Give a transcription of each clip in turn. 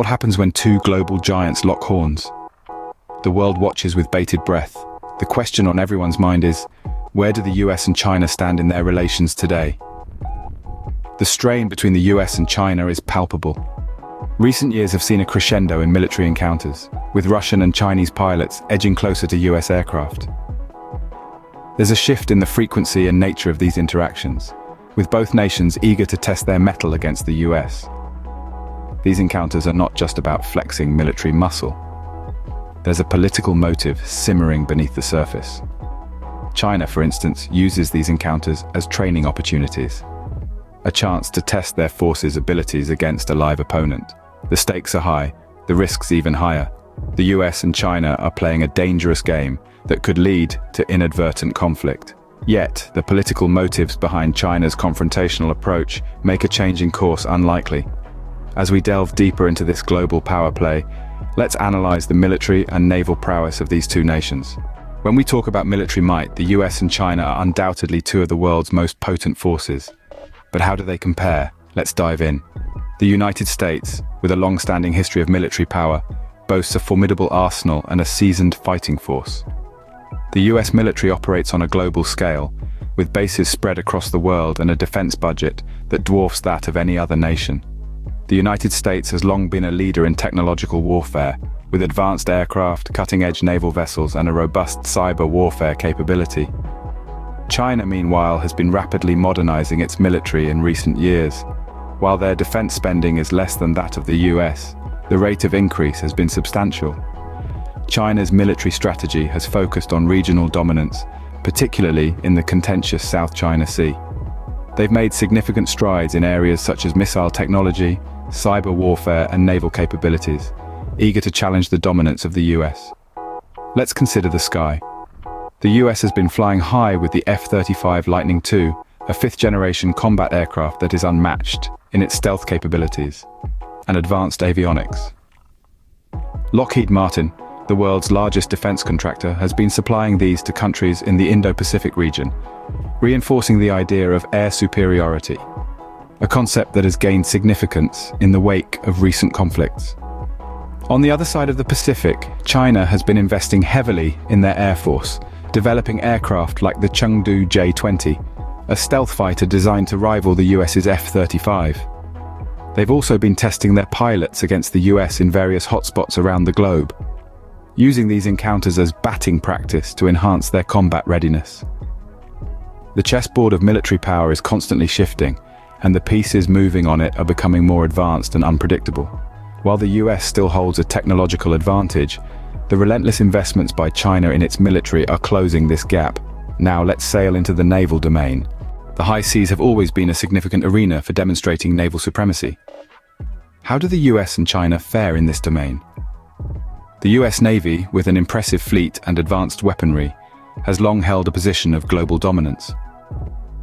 What happens when two global giants lock horns? The world watches with bated breath. The question on everyone's mind is, where do the US and China stand in their relations today? The strain between the US and China is palpable. Recent years have seen a crescendo in military encounters, with Russian and Chinese pilots edging closer to US aircraft. There's a shift in the frequency and nature of these interactions, with both nations eager to test their mettle against the US. These encounters are not just about flexing military muscle. There's a political motive simmering beneath the surface. China, for instance, uses these encounters as training opportunities, a chance to test their forces' abilities against a live opponent. The stakes are high, the risks even higher. The US and China are playing a dangerous game that could lead to inadvertent conflict. Yet, the political motives behind China's confrontational approach make a change in course unlikely. As we delve deeper into this global power play, let's analyze the military and naval prowess of these two nations. When we talk about military might, the US and China are undoubtedly two of the world's most potent forces. But how do they compare? Let's dive in. The United States, with a long-standing history of military power, boasts a formidable arsenal and a seasoned fighting force. The US military operates on a global scale, with bases spread across the world and a defense budget that dwarfs that of any other nation. The United States has long been a leader in technological warfare, with advanced aircraft, cutting-edge naval vessels, and a robust cyber warfare capability. China, meanwhile, has been rapidly modernizing its military in recent years. While their defense spending is less than that of the US, the rate of increase has been substantial. China's military strategy has focused on regional dominance, particularly in the contentious South China Sea. They've made significant strides in areas such as missile technology, cyber warfare, and naval capabilities, eager to challenge the dominance of the US. Let's consider the sky. The US has been flying high with the F-35 Lightning II, a fifth-generation combat aircraft that is unmatched in its stealth capabilities and advanced avionics. Lockheed Martin, the world's largest defense contractor, has been supplying these to countries in the Indo-Pacific region, reinforcing the idea of air superiority, a concept that has gained significance in the wake of recent conflicts. On the other side of the Pacific, China has been investing heavily in their air force, developing aircraft like the Chengdu J-20, a stealth fighter designed to rival the US's F-35. They've also been testing their pilots against the US in various hotspots around the globe, using these encounters as batting practice to enhance their combat readiness. The chessboard of military power is constantly shifting, and the pieces moving on it are becoming more advanced and unpredictable. While the US still holds a technological advantage, the relentless investments by China in its military are closing this gap. Now let's sail into the naval domain. The high seas have always been a significant arena for demonstrating naval supremacy. How do the US and China fare in this domain? The US Navy, with an impressive fleet and advanced weaponry, has long held a position of global dominance.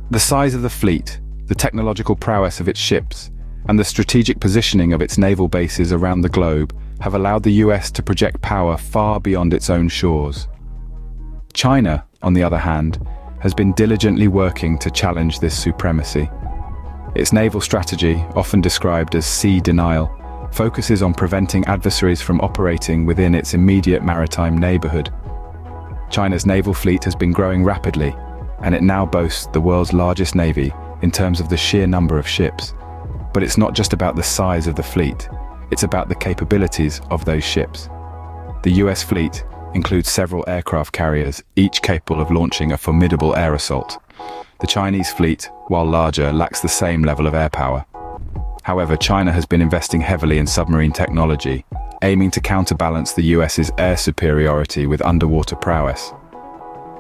The size of the fleet, the technological prowess of its ships, and the strategic positioning of its naval bases around the globe have allowed the US to project power far beyond its own shores. China, on the other hand, has been diligently working to challenge this supremacy. Its naval strategy, often described as sea denial, focuses on preventing adversaries from operating within its immediate maritime neighborhood. China's naval fleet has been growing rapidly, and it now boasts the world's largest navy in terms of the sheer number of ships. But it's not just about the size of the fleet, it's about the capabilities of those ships. The US fleet includes several aircraft carriers, each capable of launching a formidable air assault. The Chinese fleet, while larger, lacks the same level of air power. However, China has been investing heavily in submarine technology, aiming to counterbalance the US's air superiority with underwater prowess.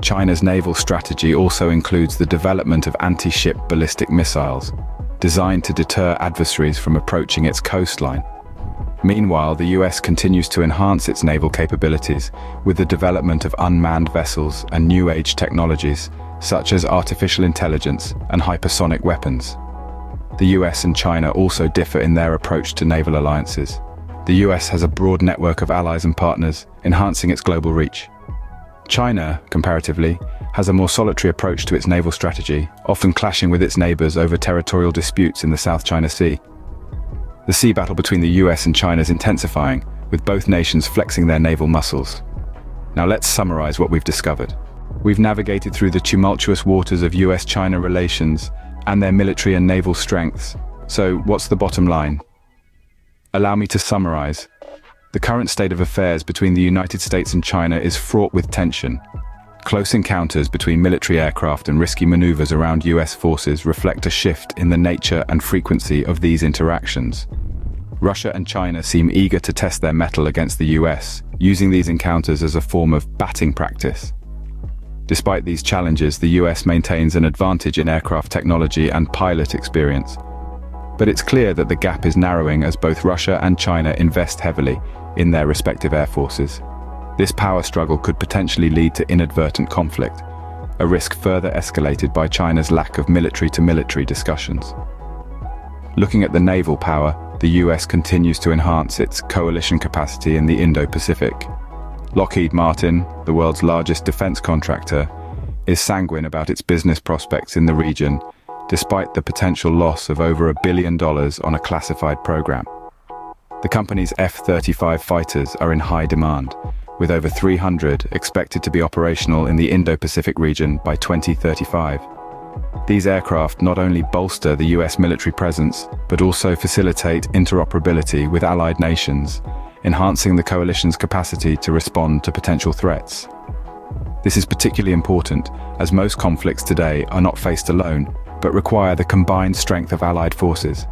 China's naval strategy also includes the development of anti-ship ballistic missiles, designed to deter adversaries from approaching its coastline. Meanwhile, the US continues to enhance its naval capabilities with the development of unmanned vessels and new age technologies, such as artificial intelligence and hypersonic weapons. The US and China also differ in their approach to naval alliances. The US has a broad network of allies and partners, enhancing its global reach. China, comparatively, has a more solitary approach to its naval strategy, often clashing with its neighbors over territorial disputes in the South China Sea. The sea battle between the US and China is intensifying, with both nations flexing their naval muscles. Now let's summarize what we've discovered. We've navigated through the tumultuous waters of US-China relations and their military and naval strengths. So what's the bottom line? Allow me to summarize. The current state of affairs between the United States and China is fraught with tension. Close encounters between military aircraft and risky maneuvers around US forces reflect a shift in the nature and frequency of these interactions. Russia and China seem eager to test their mettle against the US, using these encounters as a form of batting practice. Despite these challenges, the US maintains an advantage in aircraft technology and pilot experience. But it's clear that the gap is narrowing as both Russia and China invest heavily in their respective air forces. This power struggle could potentially lead to inadvertent conflict, a risk further escalated by China's lack of military-to-military discussions. Looking at the naval power, the US continues to enhance its coalition capacity in the Indo-Pacific. Lockheed Martin, the world's largest defense contractor, is sanguine about its business prospects in the region, despite the potential loss of over $1 billion on a classified program. The company's F-35 fighters are in high demand, with over 300 expected to be operational in the Indo-Pacific region by 2035. These aircraft not only bolster the US military presence, but also facilitate interoperability with allied nations, enhancing the coalition's capacity to respond to potential threats. This is particularly important, as most conflicts today are not faced alone, but require the combined strength of allied forces.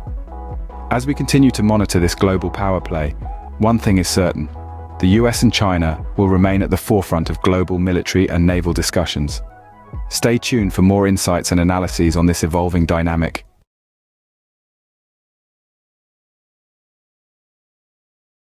As we continue to monitor this global power play, one thing is certain: the US and China will remain at the forefront of global military and naval discussions. Stay tuned for more insights and analyses on this evolving dynamic.